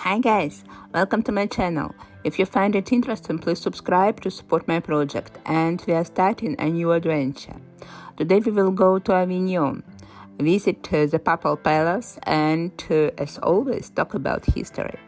Hi guys, welcome to my channel. If you find it interesting, please subscribe to support my project, and we are starting a new adventure. Today we will go to Avignon, visit the Papal Palace, and as always talk about history.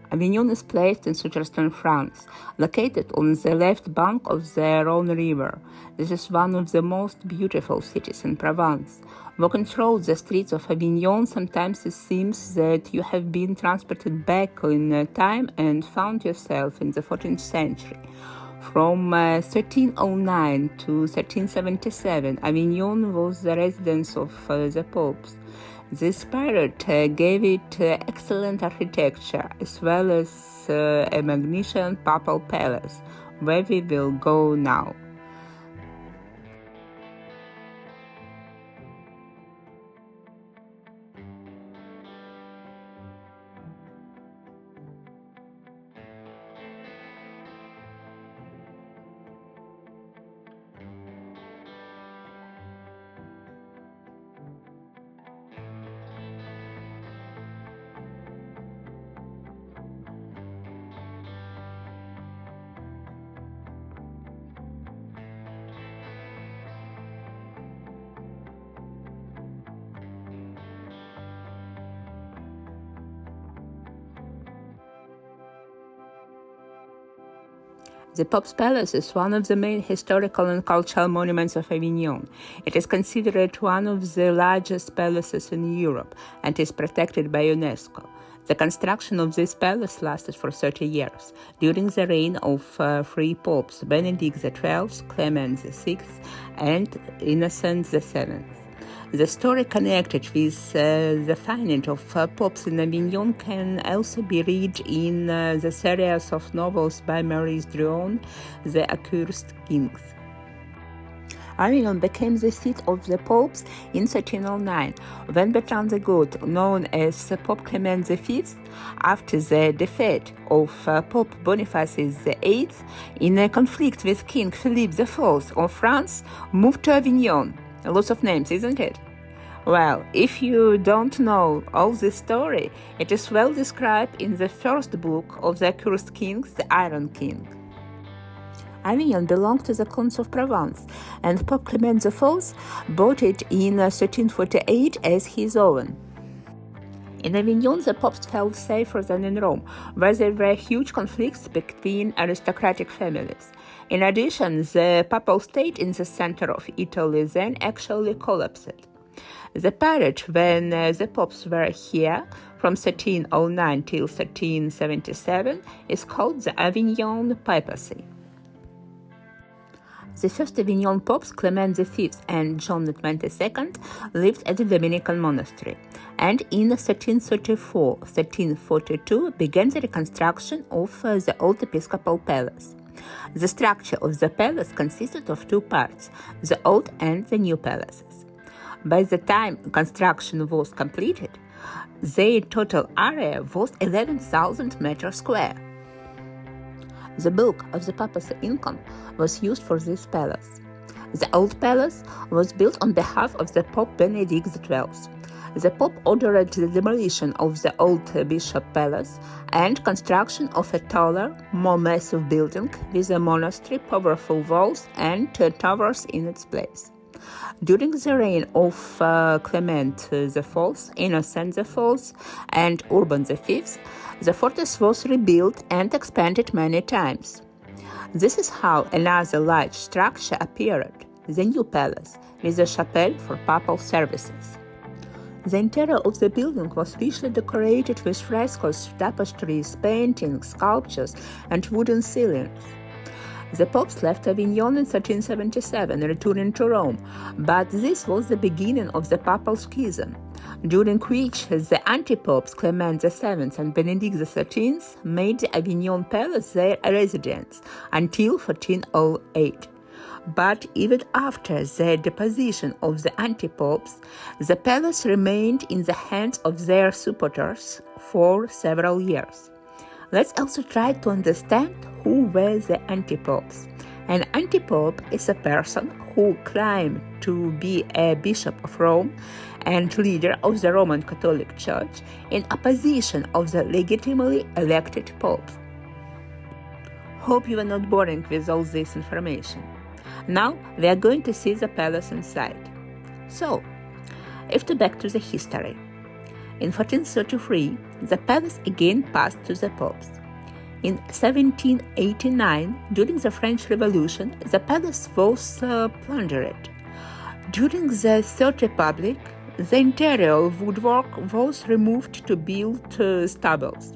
Avignon is placed in southeastern France, located on the left bank of the Rhone River. This is one of the most beautiful cities in Provence. Walking through the streets of Avignon, sometimes it seems that you have been transported back in time and found yourself in the 14th century. From 1309 to 1377, Avignon was the residence of the popes. This period gave it excellent architecture, as well as a magnificent papal palace, where we will go now. The Pope's Palace is one of the main historical and cultural monuments of Avignon. It is considered one of the largest palaces in Europe and is protected by UNESCO. The construction of this palace lasted for 30 years, during the reign of three popes, Benedict XII, Clement VI, and Innocent VII. The story connected with the finding of popes in Avignon can also be read in the series of novels by Maurice Druon, The Accursed Kings. Avignon became the seat of the popes in 1309, when Bertrand the Good, known as Pope Clement V, after the defeat of Pope Boniface VIII in a conflict with King Philippe IV of France, moved to Avignon. Lots of names, isn't it? Well, if you don't know all this story, it is well described in the first book of the Accursed Kings, The Iron King. Avignon belonged to the Counts of Provence, and Pope Clement IV bought it in 1348 as his own. In Avignon, the popes felt safer than in Rome, where there were huge conflicts between aristocratic families. In addition, the papal state in the center of Italy then actually collapsed. The period when the popes were here, from 1309 till 1377, is called the Avignon Papacy. The first Avignon popes, Clement V and John XXII, lived at the Dominican monastery, and in 1334-1342 began the reconstruction of the old episcopal palace. The structure of the palace consisted of two parts, the old and the new palaces. By the time construction was completed, their total area was 11,000 meters square. The bulk of the papacy income was used for this palace. The old palace was built on behalf of the Pope Benedict XII. The Pope ordered the demolition of the old bishop palace and construction of a taller, more massive building with a monastery, powerful walls, and towers in its place. During the reign of Clement IV, Innocent IV, and Urban V, the fortress was rebuilt and expanded many times. This is how another large structure appeared, the new palace, with a chapel for papal services. The interior of the building was richly decorated with frescoes, tapestries, paintings, sculptures, and wooden ceilings. The popes left Avignon in 1377, returning to Rome, but this was the beginning of the papal schism, during which the anti-popes Clement VII and Benedict XIII made the Avignon palace their residence until 1408. But even after the deposition of the anti-popes, the palace remained in the hands of their supporters for several years. Let's also try to understand who were the anti-popes. An antipope is a person who claimed to be a bishop of Rome and leader of the Roman Catholic Church in opposition of the legitimately elected pope. Hope you are not boring with all this information. Now we are going to see the palace inside. So, back to the history. In 1433, the palace again passed to the popes. In 1789, during the French Revolution, the palace was plundered. During the Third Republic, the interior woodwork was removed to build stables.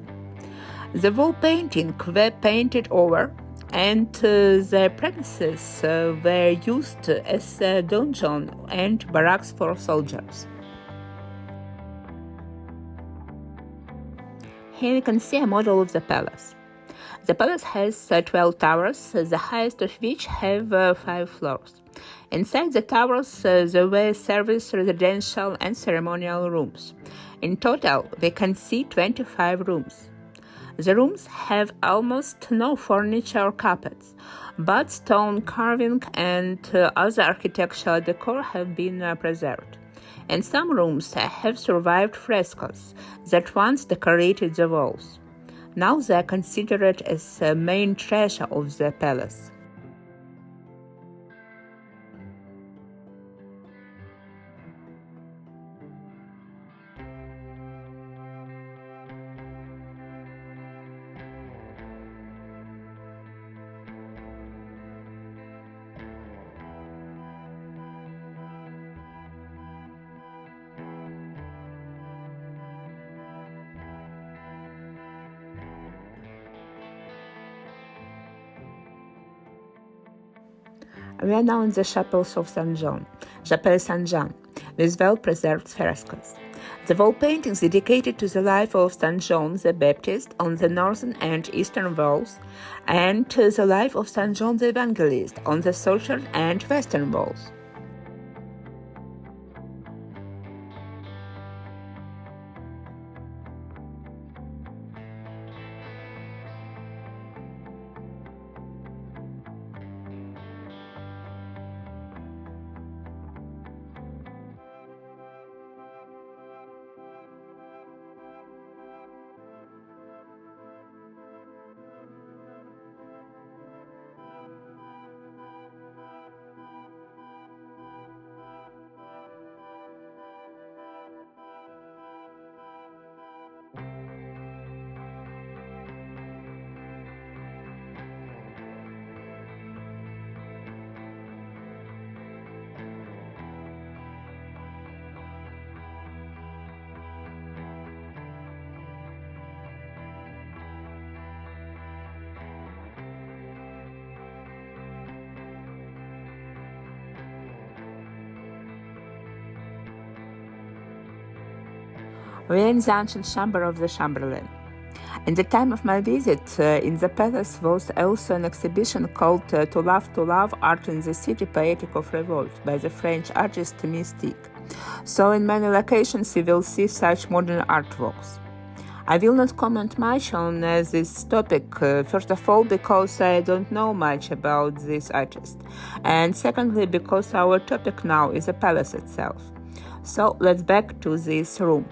The wall paintings were painted over, and the premises were used as a dungeon and barracks for soldiers. Here you can see a model of the palace. The palace has 12 towers, the highest of which have 5 floors. Inside the towers, there were service, residential, and ceremonial rooms. In total, we can see 25 rooms. The rooms have almost no furniture or carpets, but stone carving and other architectural decor have been preserved. And some rooms have survived frescoes that once decorated the walls. Now they are considered as the main treasure of the palace. We are now in the chapels of St. John, Chapelle St. Jean, with well-preserved frescoes. The wall paintings dedicated to the life of St. John the Baptist on the northern and eastern walls, and to the life of St. John the Evangelist on the southern and western walls. We are in the ancient chamber of the Chamberlain. In the time of my visit, in the palace was also an exhibition called To Love, Art in the City, Poetic of Revolt by the French artist Mystique. So in many locations you will see such modern artworks. I will not comment much on this topic, first of all because I don't know much about this artist, and secondly because our topic now is the palace itself. So let's back to this room.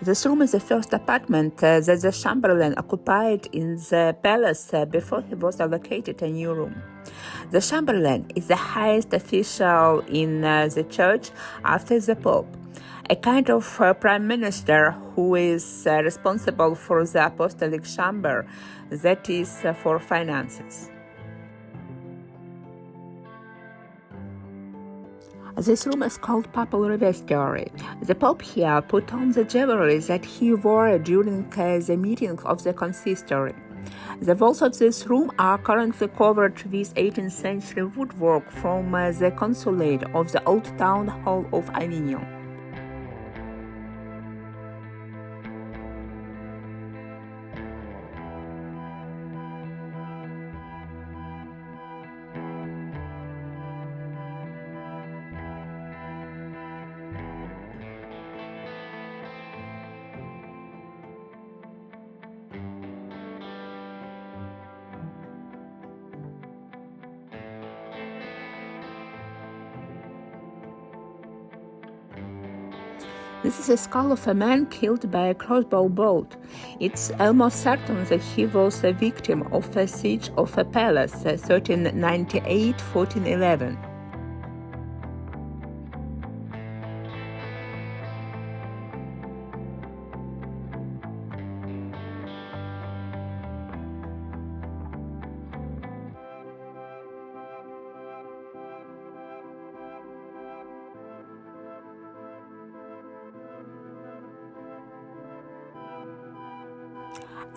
This room is the first apartment that the Chamberlain occupied in the palace before he was allocated a new room. The Chamberlain is the highest official in the church after the Pope, a kind of prime minister who is responsible for the apostolic chamber, that is, for finances. This room is called Papal revestiary. The Pope here put on the jewelry that he wore during the meeting of the consistory. The walls of this room are currently covered with 18th century woodwork from the consulate of the old town hall of Avignon. This is a skull of a man killed by a crossbow bolt. It's almost certain that he was a victim of a siege of a palace, 1398-1411.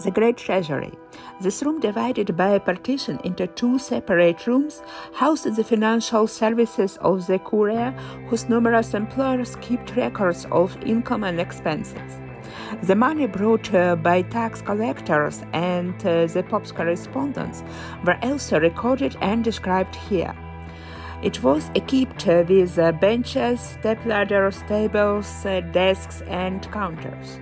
The Great Treasury. This room, divided by a partition into two separate rooms, housed the financial services of the Curia, whose numerous employers kept records of income and expenses. The money brought by tax collectors and the Pope's correspondence were also recorded and described here. It was equipped with benches, stepladders, tables, desks, and counters.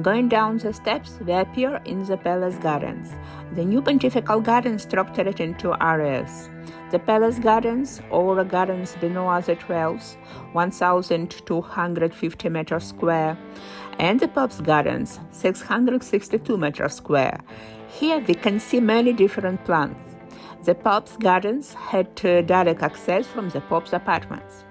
Going down the steps, we appear in the palace gardens. The new pontifical gardens structured in two areas. The palace gardens, or gardens Benoit XII, 1,250 meters square, and the Pope's gardens, 662 meters square. Here we can see many different plants. The Pope's gardens had direct access from the Pope's apartments.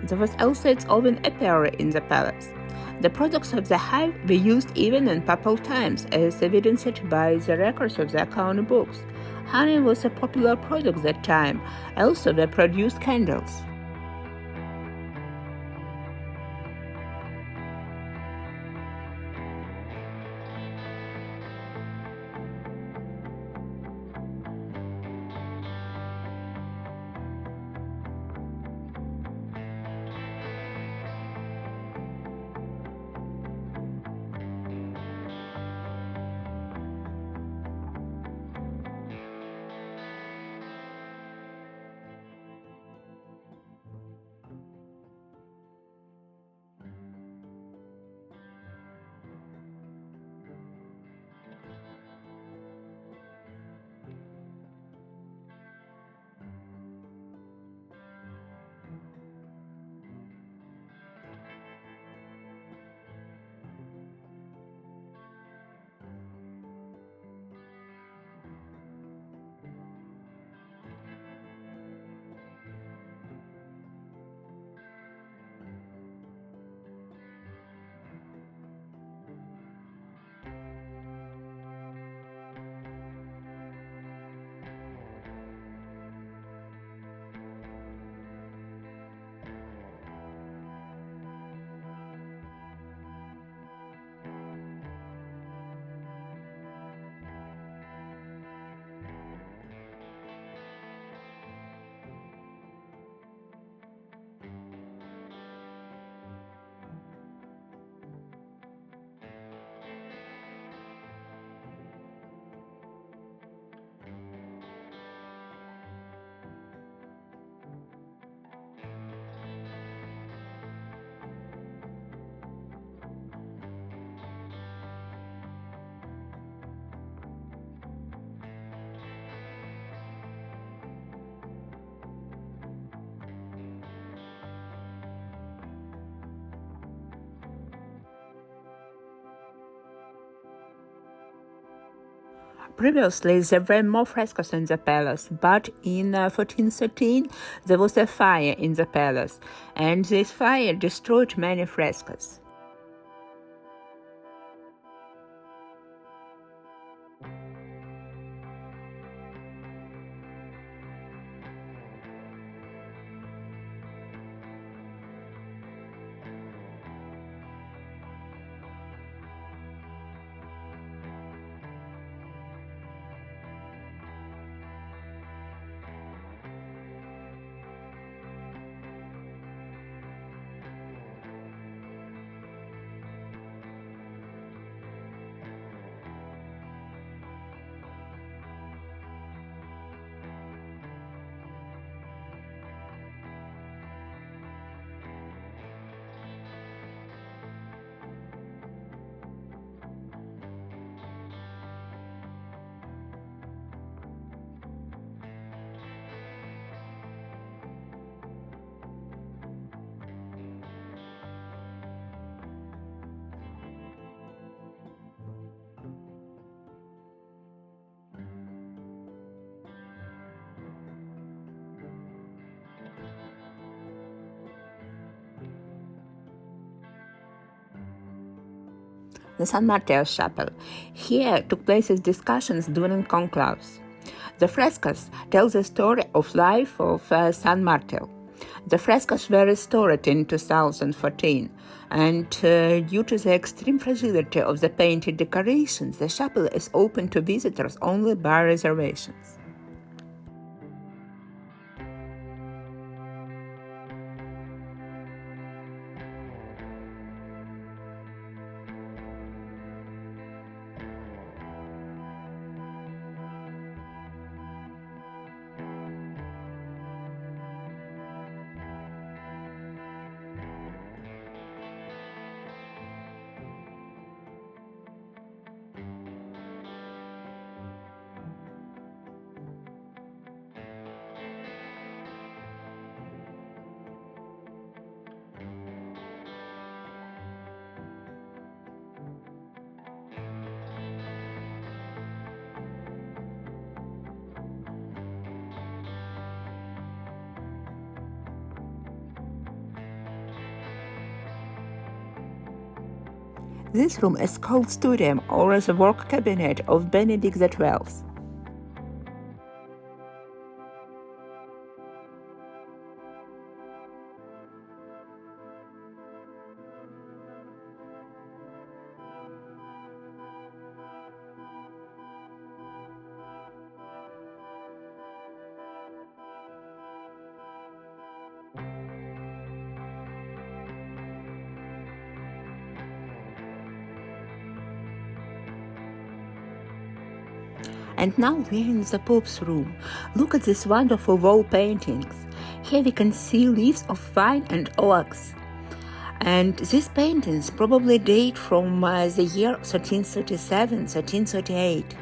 There was also its own apiary in the palace. The products of the hive were used even in papal times, as evidenced by the records of the account books. Honey was a popular product at that time. Also, they produced candles. Previously, there were more frescoes in the palace, but in 1413 there was a fire in the palace, and this fire destroyed many frescoes. The San Matteo's Chapel. Here took place discussions during conclaves. The frescoes tell the story of life of San Matteo. The frescoes were restored in 2014, and due to the extreme fragility of the painted decorations, the chapel is open to visitors only by reservations. This room is called Studium, or the work cabinet of Benedict XII. And now we're in the Pope's room. Look at these wonderful wall paintings. Here we can see leaves of vine and oaks. And these paintings probably date from the year 1337, 1338.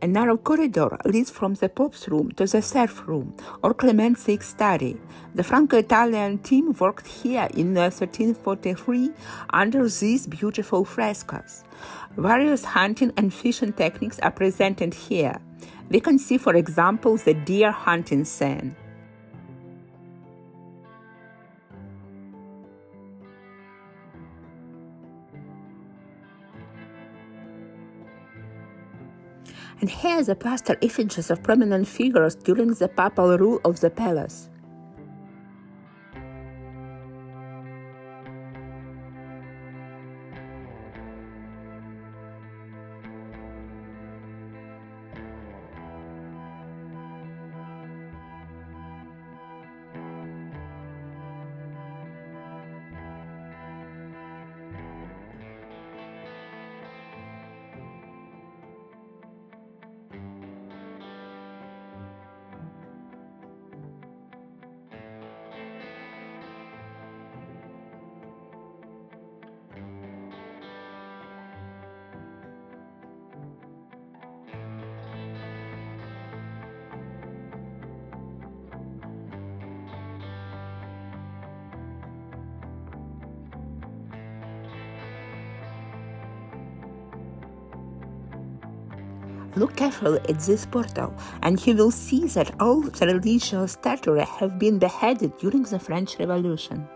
A narrow corridor leads from the Pope's room to the Serf room, or Clement VI's study. The Franco-Italian team worked here in 1343 under these beautiful frescoes. Various hunting and fishing techniques are presented here. We can see, for example, the deer hunting scene. And here are the plaster effigies of prominent figures during the papal rule of the palace. Look carefully at this portal, and you will see that all the religious statuary have been beheaded during the French Revolution.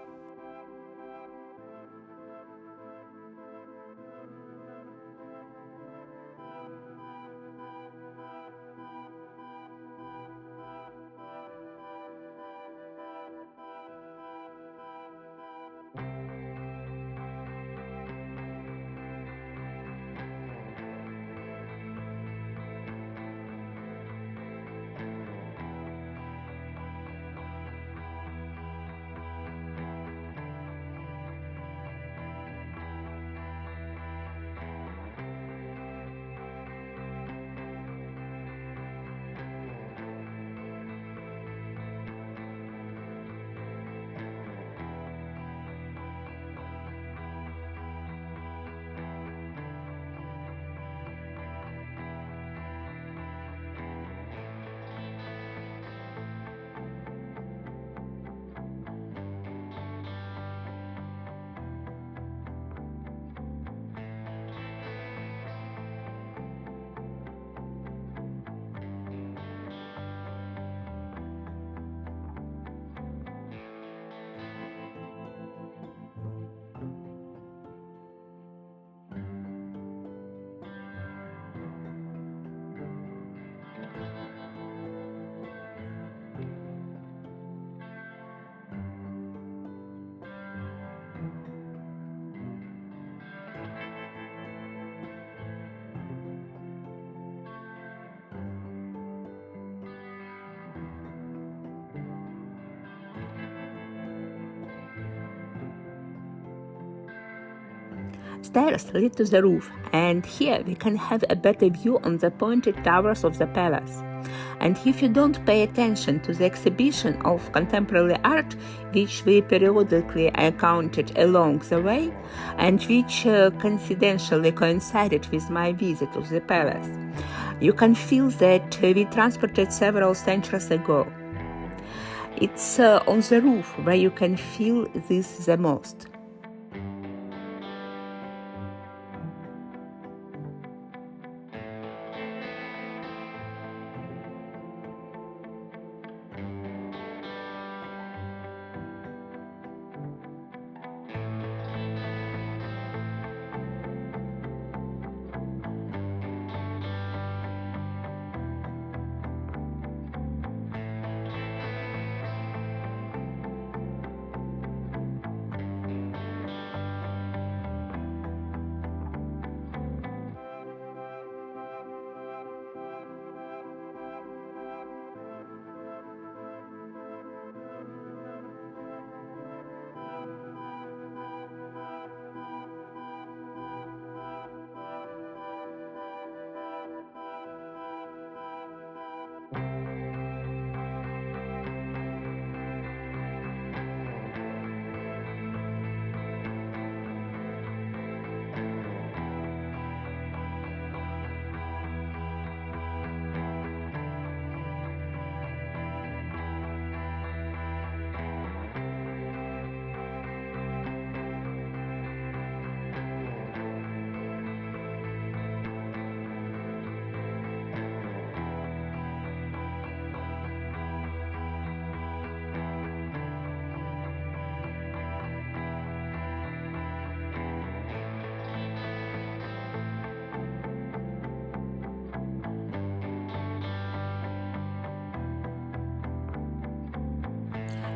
Stairs lead to the roof, and here we can have a better view on the pointed towers of the palace. And if you don't pay attention to the exhibition of contemporary art, which we periodically encountered along the way, and which coincidentally coincided with my visit to the palace, you can feel that we transported several centuries ago. It's on the roof where you can feel this the most.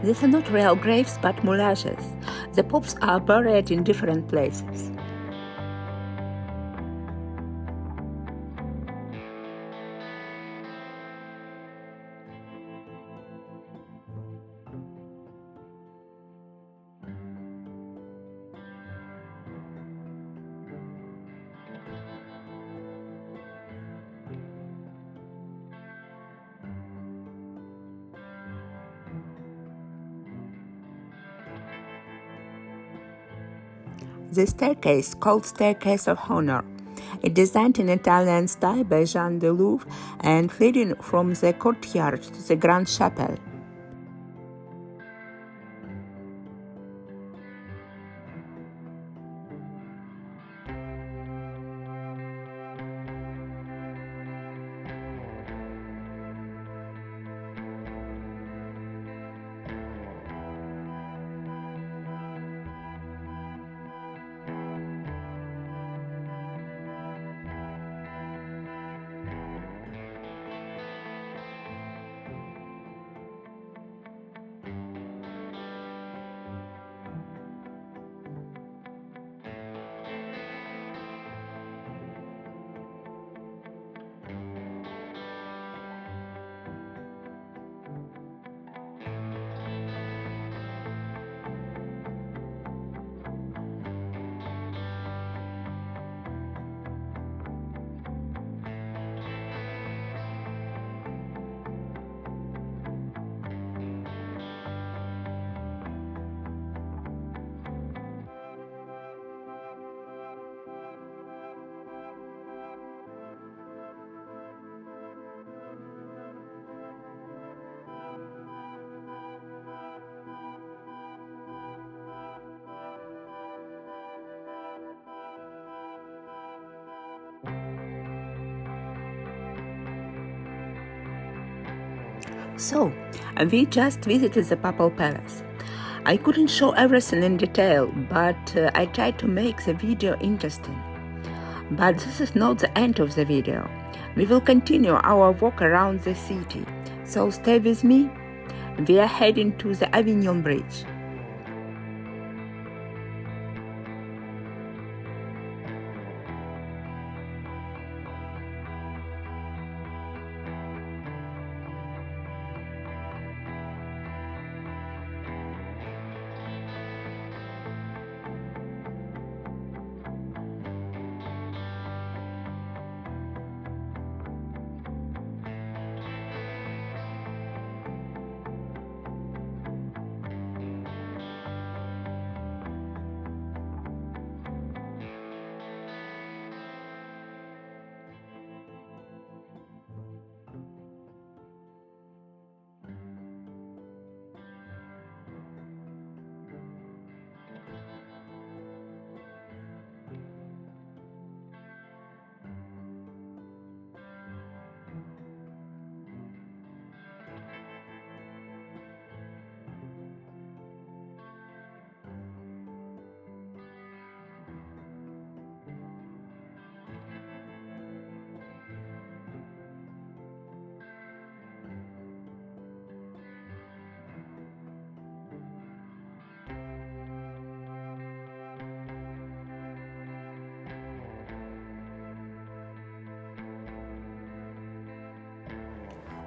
These are not real graves but moulages. The popes are buried in different places. The staircase, called Staircase of Honor, is designed in Italian style by Jean de Louvre and leading from the courtyard to the Grand Chapel. So, we just visited the Papal Palace. I couldn't show everything in detail, but I tried to make the video interesting. But this is not the end of the video. We will continue our walk around the city, so stay with me. We are heading to the Avignon Bridge.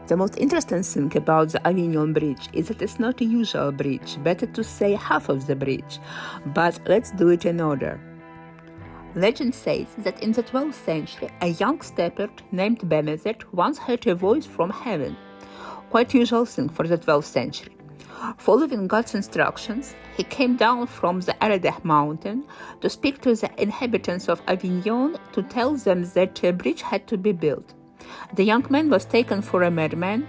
The most interesting thing about the Avignon Bridge is that it's not a usual bridge, better to say half of the bridge, but let's do it in order. Legend says that in the 12th century, a young shepherd named Benedict once heard a voice from heaven. Quite usual thing for the 12th century. Following God's instructions, he came down from the Aradeh mountain to speak to the inhabitants of Avignon to tell them that a bridge had to be built. The young man was taken for a madman.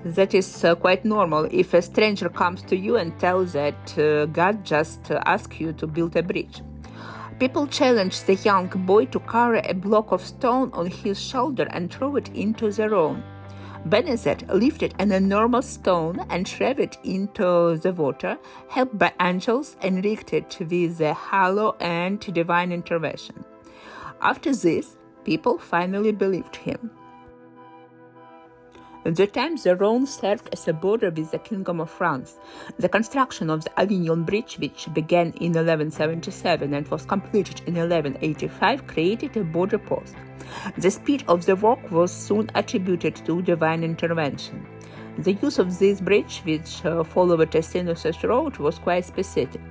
That is quite normal if a stranger comes to you and tells that God just asked you to build a bridge. People challenged the young boy to carry a block of stone on his shoulder and throw it into the Rhone. Benedict lifted an enormous stone and threw it into the water, helped by angels and rigged it with the halo and divine intervention. After this, people finally believed him. At the time, the Rhone served as a border with the Kingdom of France. The construction of the Avignon Bridge, which began in 1177 and was completed in 1185, created a border post. The speed of the work was soon attributed to divine intervention. The use of this bridge, which followed a sinuous road, was quite specific.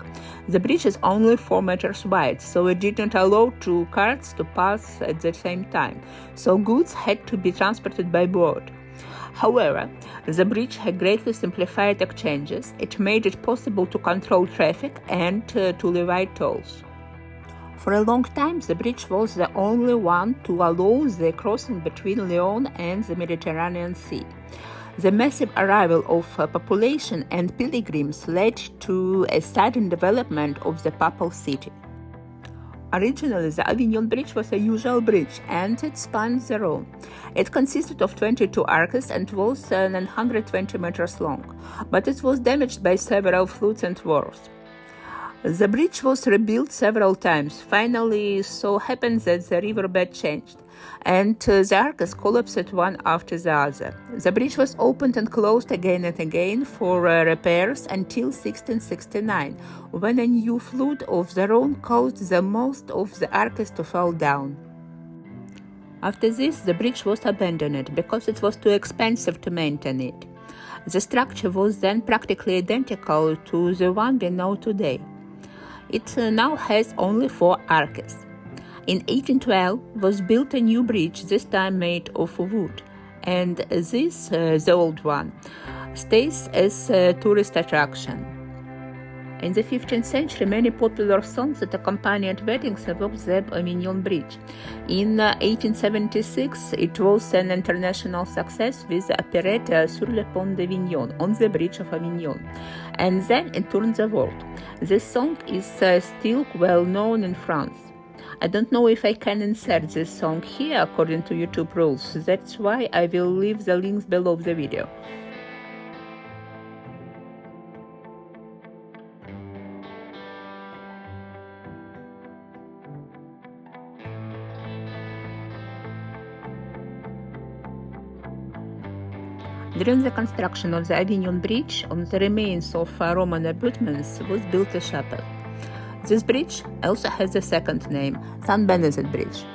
The bridge is only 4 meters wide, so it did not allow two carts to pass at the same time, so goods had to be transported by boat. However, the bridge had greatly simplified exchanges. It made it possible to control traffic and to levy tolls. For a long time, the bridge was the only one to allow the crossing between Lyon and the Mediterranean Sea. The massive arrival of population and pilgrims led to a sudden development of the Papal city. Originally, the Avignon Bridge was a usual bridge, and it spanned the Rhone. It consisted of 22 arches and was 920 meters long, but it was damaged by several floods and wars. The bridge was rebuilt several times. Finally, so happened that the riverbed changed, and the arches collapsed one after the other. The bridge was opened and closed again and again for repairs until 1669, when a new flood of the Rhone caused the most of the arches to fall down. After this, the bridge was abandoned because it was too expensive to maintain it. The structure was then practically identical to the one we know today. It now has only 4 arches. In 1812 was built a new bridge, this time made of wood, and this, the old one, stays as a tourist attraction. In the 15th century, many popular songs that accompanied weddings evoked the Avignon Bridge. In 1876, it was an international success with the operetta Sur le Pont d'Avignon, on the Bridge of Avignon, and then it toured the world. This song is still well known in France. I don't know if I can insert this song here according to YouTube rules, that's why I will leave the links below the video. During the construction of the Avignon Bridge, on the remains of Roman abutments was built a chapel. This bridge also has a second name, St. Benedict Bridge.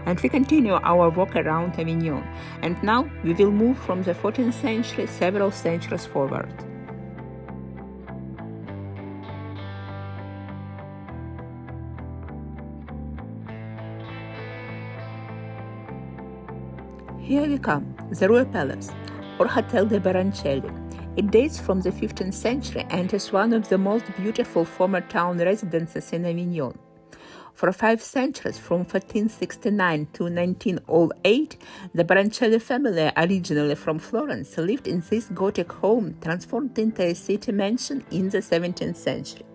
And we continue our walk around Avignon, and now we will move from the 14th century several centuries forward. Here we come, the Royal Palace, or Hotel de Baroncelli. It dates from the 15th century and is one of the most beautiful former town residences in Avignon. For 5 centuries, from 1469 to 1908, the Baroncelli family, originally from Florence, lived in this Gothic home, transformed into a city mansion in the 17th century.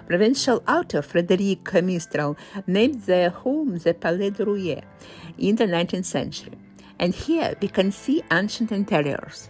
Provincial author Frédéric Mistral named their home the Palais de Rouillé in the 19th century. And here we can see ancient interiors.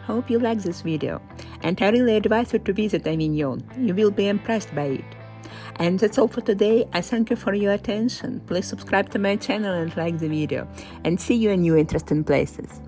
Hope you like this video, and I really advise you to visit Avignon. You will be impressed by it. And that's all for today. I thank you for your attention. Please subscribe to my channel and like the video. And see you in new interesting places.